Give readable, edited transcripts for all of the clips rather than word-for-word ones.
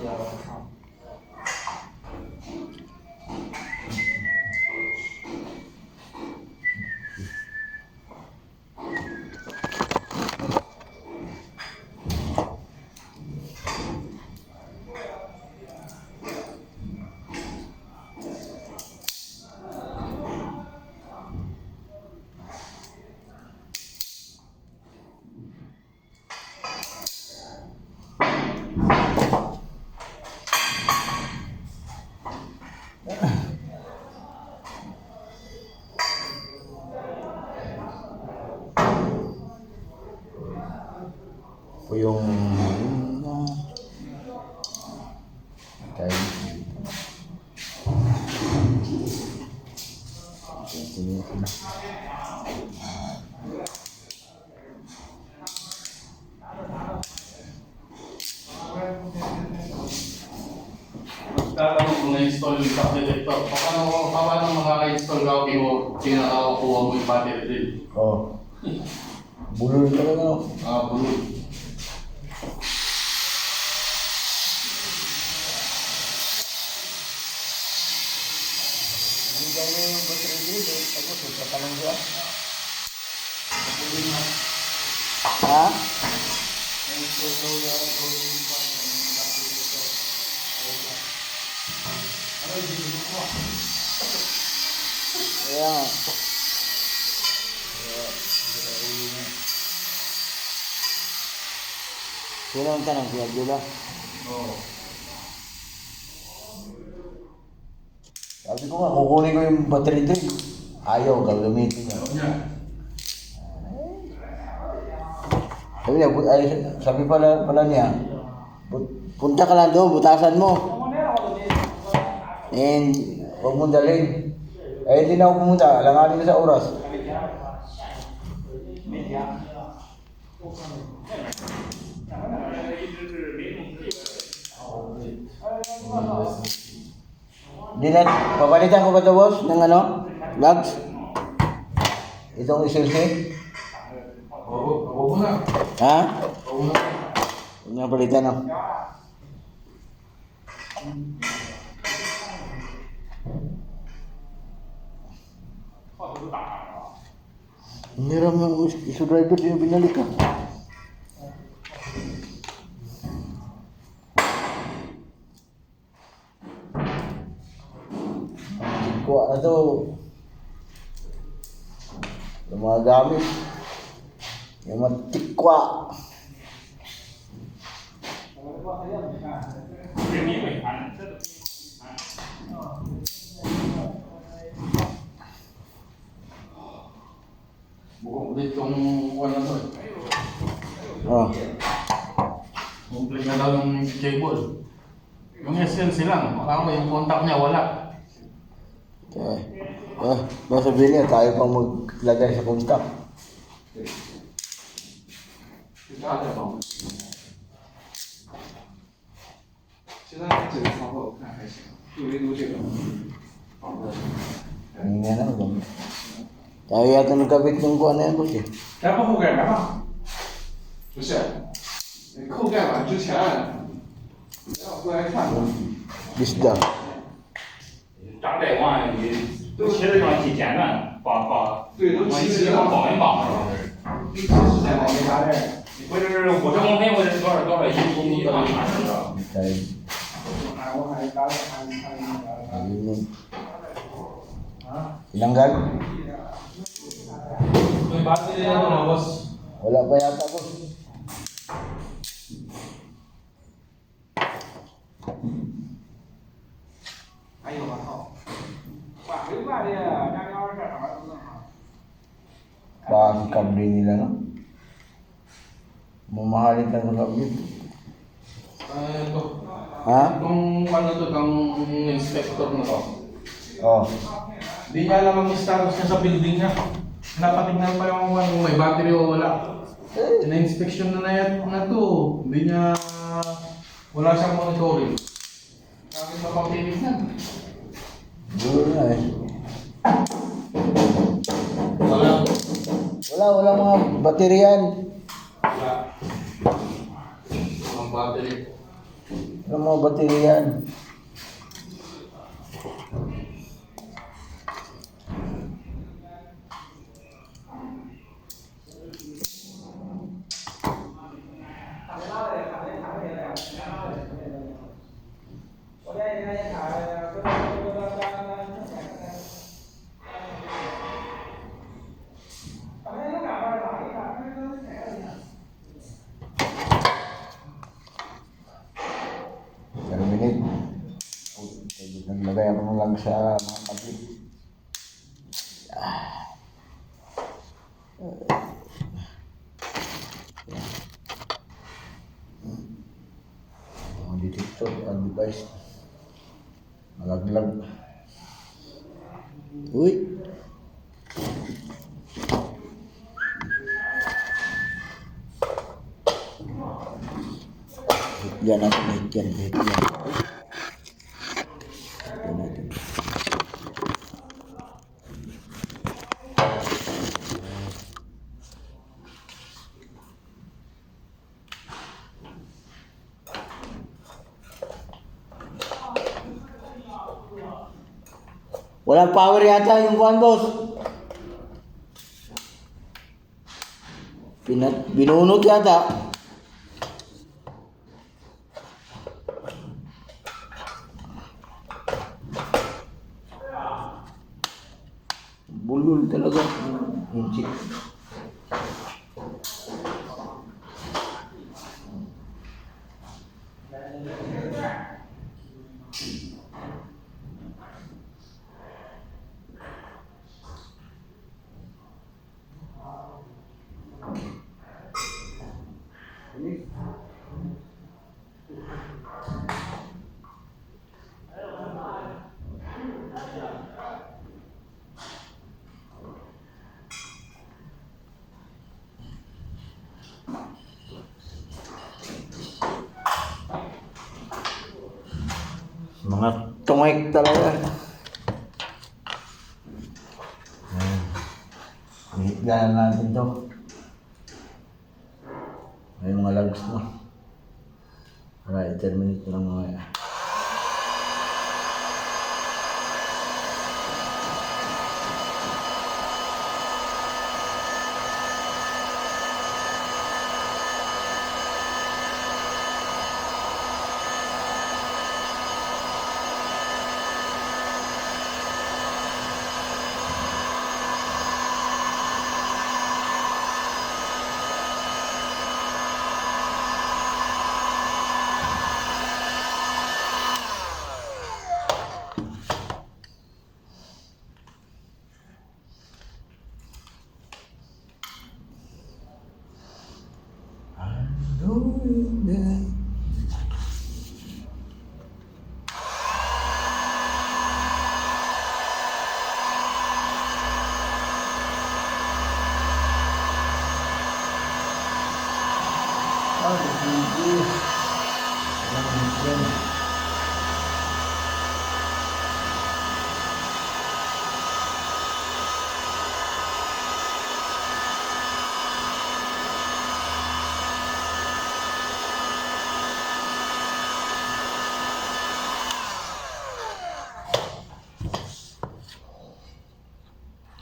Po yung tayo. Tatanong kung na-install yung shock detector. Paano makaka-install ka o pinakakuha mo yung battery drill? Oh. Bulol talaga. Bulol. Hindi gano'n yung battery drill eh. Tapos magkakalang siya. Ha? Kaya nga. Sino ang tanong? Si Abdullah? Oo. Sabi ko nga, kukunin ko yung battery drill. Ayaw, gagamitin niya. Sabi pala niya, punta ka lang doon, butasan mo. And huwag mong dalhin. Eh, hindi na ako pumunta. Alanganin na sa oras. Hindi na, papalitan ko ba ito, boss? Ng ano? Lugs? Itong isilsi? Oo na. Ha? Oo na. Huwag na palitan, no? Niram yung iso driver din yung binalik, ha? Kuha na to. Yung mga gamit. Yung mga tikwa. Bukong ulit yung ano to. Oh. Complete na daw yung cable. Yung SLC lang. Baka yung contact niya wala. Okay. Basta sabihin niya, tayo pang maglagay sa contact. Hindi nga naman. Tayo yata nagkabit yung kuha na yan, boss eh. 然后后盖干嘛？不是，你扣盖完之前，要过来看。 Bisda. 大概往你都骑着上去简单，对，都往骑地方绑一绑。你骑时间没啥的。或者是50公分，或者是多少一趟拿是吧？ Tayo. 我还打看。 Ayun. Tinanggal? May battery na ito na, boss. Wala pa yata, boss. Bakit kabli nila, no? Mamahalin ka ng kabli. Ito. Ha? Itong ano to, itong inspector na to. Oh. Hindi niya alam ang status niya sa building niya. Napatingnan pa yung kung may battery o wala. Na-inspection na to. Hindi niya, wala siyang monitoring. Bakit mapapilit na? Duro na eh. Wala. Wala mga bateryan. Wala. Walang battery. Ano mga baterya yan? Terminate. Naglagay ako na lang sa mga kapi. Mga detector, device. Malaglag. Uy! Hit natin, hit yan. Hit natin. Walang power yata yung kuhan, boss. Binunot yata. Bulol talaga. Inchik. Mga tungay talaga. Hihigyan natin to. May mga lags na. Para i-terminate ko lang mamaya.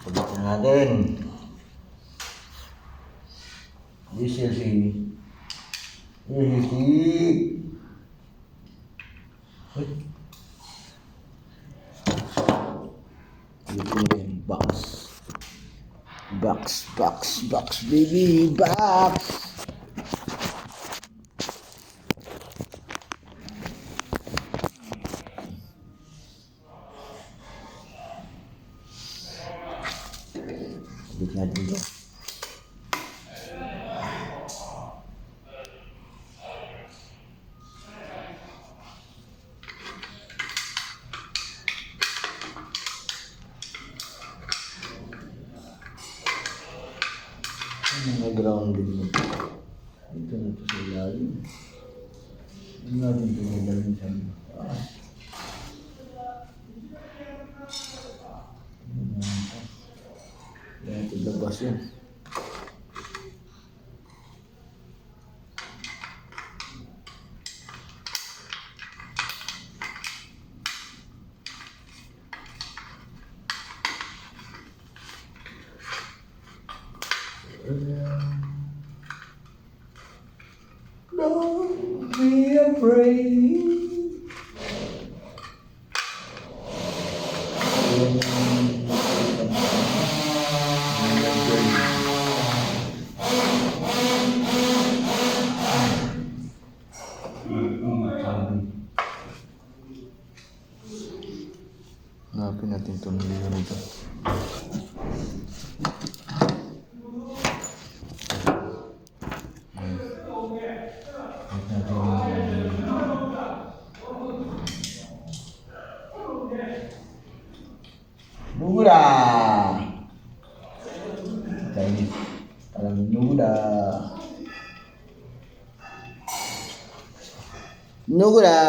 Pagdating natin. This is box, baby, box. Balik natin ito. Mga grounded mo. Ito na ito sa ilalim. Hindi natin ito magaling sa taas. Kaya ito labas yan. rain. Hanapin natin itong video nito. Nuda. Chinese. Parang nuda. Nuda.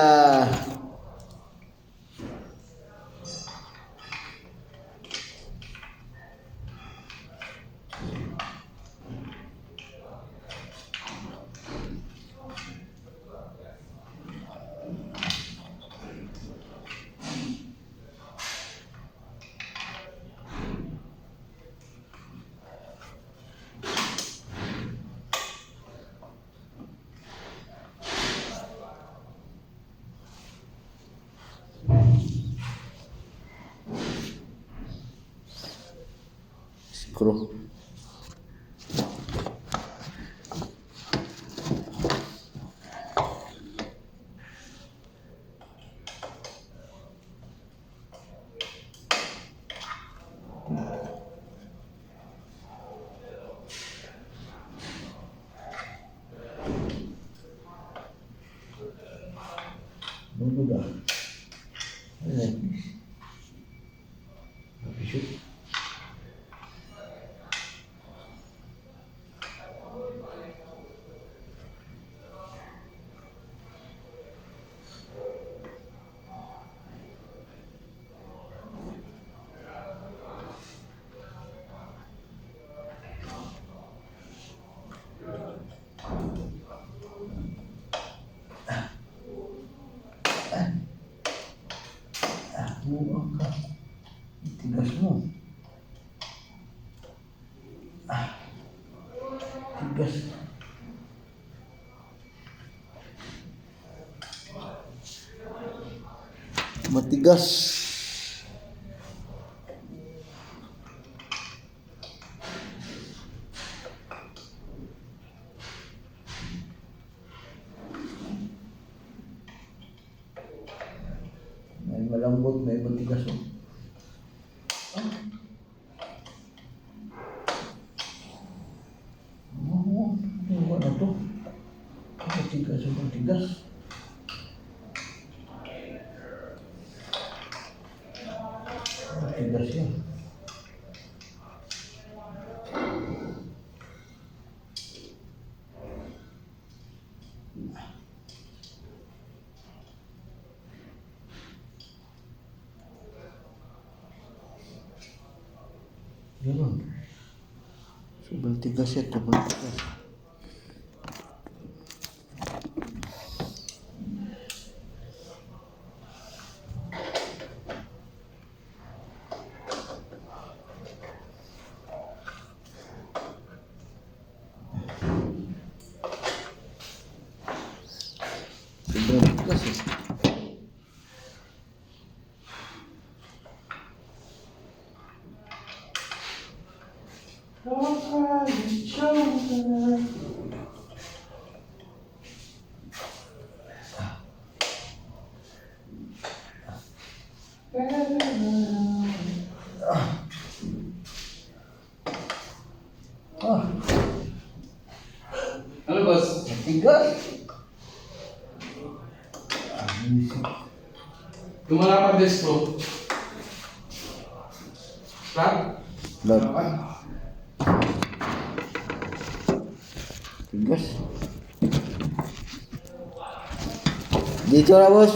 Screw. Nuda. Shoot. Buang ka. Tigas mo. Tigas. Matigas. May malambot, may matigas. Ano to? Matigas, matigas. Matigas yan. Ganun. Sobrang tigas yan, sobrang tigas. Sobrang tigas eh. Ano boss? Matigas. Lumala pa distro. Start? Lord. Okay. Tigas. Dito na, boss.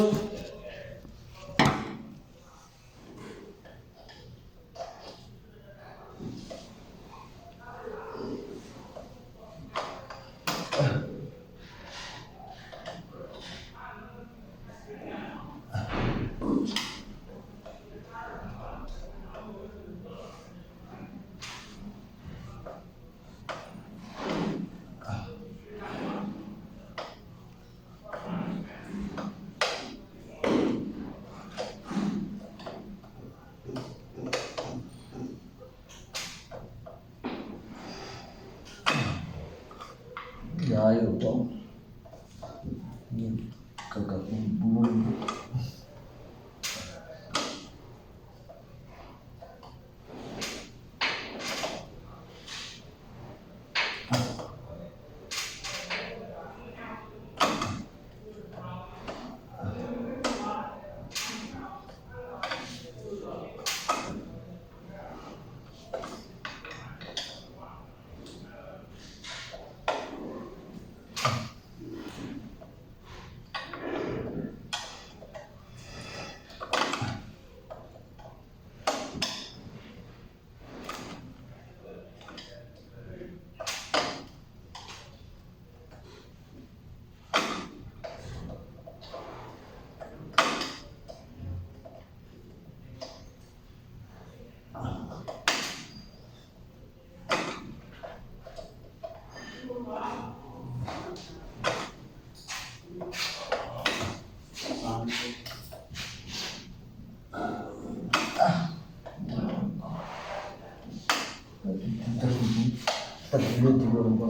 Tagilid siguro ko.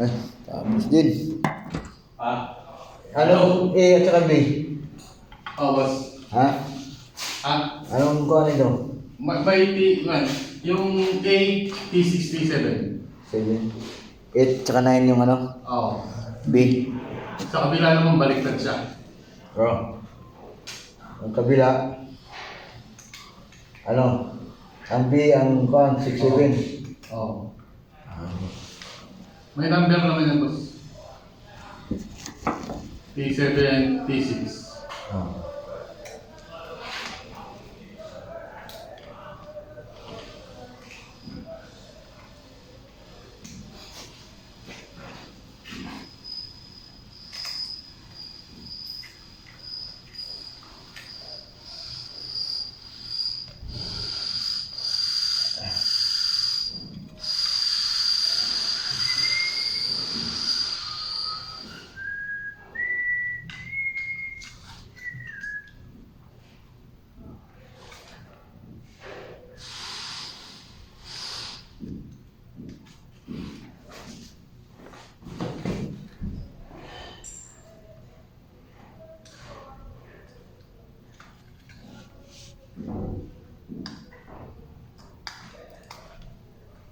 Ay, tapos din. Ah? Ano? A at saka B? Oh, boss. Ha? Ah? Anong kuha nito? May man, yung A, T6, T7. 7. 8 tsaka 9 yung ano? Oo. B. Sa kabila naman baliktad siya. Oh. Ang kabila. Ano? Ang B, ang kuha, 6, 7. Oo. May number naman yan, boss. T7, T6. Oh.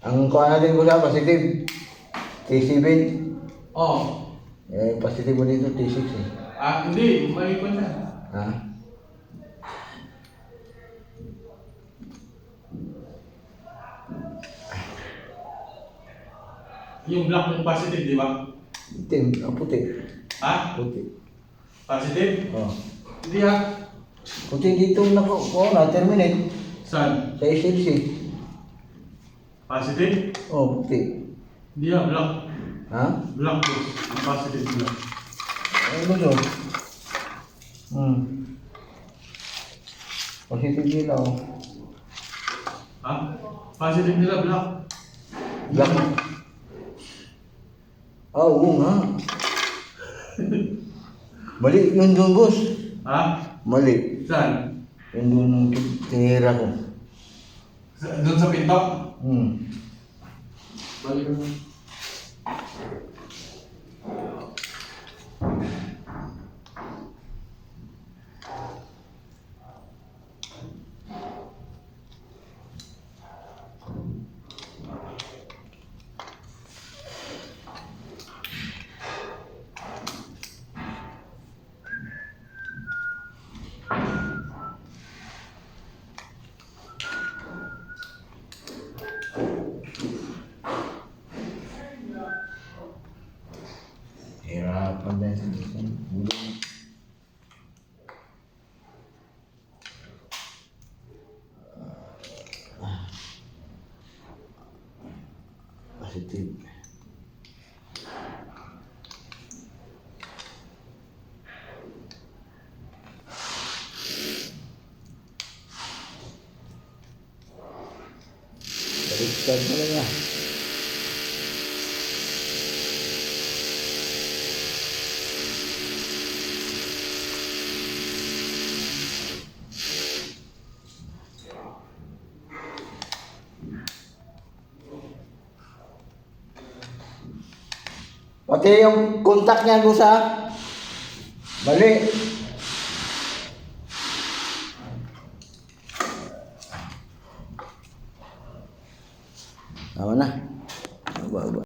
Ang kuha natin ko sa positive. T7. Oh. Eh, positive mo dito, T6 eh. Ah, hindi. Mali ko siya. Ha? Yung black yung positive, di ba? Itim, ang puti. Ha? Puti. Positive? Oh. Hindi ha. Puti dito na terminate. Saan? Sa SLC. Positive? Oh, puti. Hindi ha, black. Ha? Black boss. Yung positive black. Ano yun? Positive nila oh. Ha? Positive nila black. Black. Ah, oo nga. Mali yun doon, boss. Ha? Mali. Saan? Yun doon nung tinira ko. Doon sa pinto? Balik mo. Hirapan dahil sa dito. Positive. Baliktad talaga. Pati yung contact niya doon sa bali. Tama na. Aba.